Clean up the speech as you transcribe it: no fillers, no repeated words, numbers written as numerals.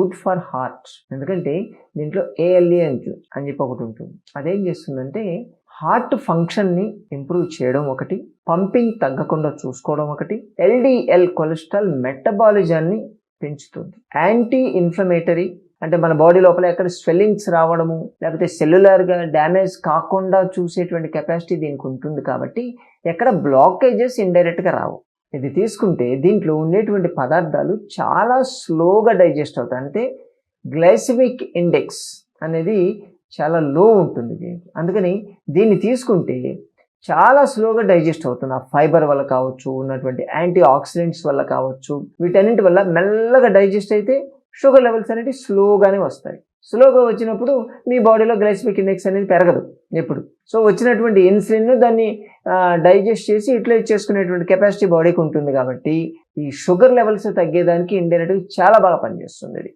Good for heart. ఎందుకంటే దీంట్లో ALE అని చెప్పి ఒకటి ఉంటుంది. అదేం చేస్తుందంటే హార్ట్ ఫంక్షన్ని ఇంప్రూవ్ చేయడం ఒకటి, పంపింగ్ తగ్గకుండా చూసుకోవడం ఒకటి, ఎల్డిఎల్ కొలెస్ట్రాల్ మెటబాలిజాన్ని పెంచుతుంది. యాంటీ ఇన్ఫ్లమేటరీ అంటే మన బాడీ లోపల ఎక్కడ స్వెల్లింగ్స్ రావడము లేకపోతే సెల్యులర్గా డ్యామేజ్ కాకుండా చూసేటువంటి కెపాసిటీ దీనికి ఉంటుంది కాబట్టి ఎక్కడ బ్లాకేజెస్ ఇండైరెక్ట్గా రావు. ఇది తీసుకుంటే దీంట్లో ఉండేటువంటి పదార్థాలు చాలా స్లోగా డైజెస్ట్ అవుతాయి. అంటే గ్లైసెమిక్ ఇండెక్స్ అనేది చాలా లో ఉంటుంది దీనికి. అందుకని దీన్ని తీసుకుంటే చాలా స్లోగా డైజెస్ట్ అవుతుంది. ఆ ఫైబర్ వల్ల కావచ్చు, ఉన్నటువంటి యాంటీ ఆక్సిడెంట్స్ వల్ల కావచ్చు, వీటన్నింటి వల్ల మెల్లగా డైజెస్ట్ అయితే షుగర్ లెవెల్స్ అనేవి స్లోగానే వస్తాయి. స్లోగా వచ్చినప్పుడు మీ బాడీలో గ్లైసెమిక్ ఇండెక్స్ అనేది పెరగదు ఎప్పుడు. సో వచ్చినటువంటి ఇన్సులిన్ దాన్ని డైజెస్ట్ చేసి యూటిలైజ్ చేసుకునేటువంటి కెపాసిటీ బాడీకి ఉంటుంది కాబట్టి ఈ షుగర్ లెవెల్స్ తగ్గేదానికి ఇండైరెక్ట్గా చాలా బాగా పనిచేస్తుంది ఇది.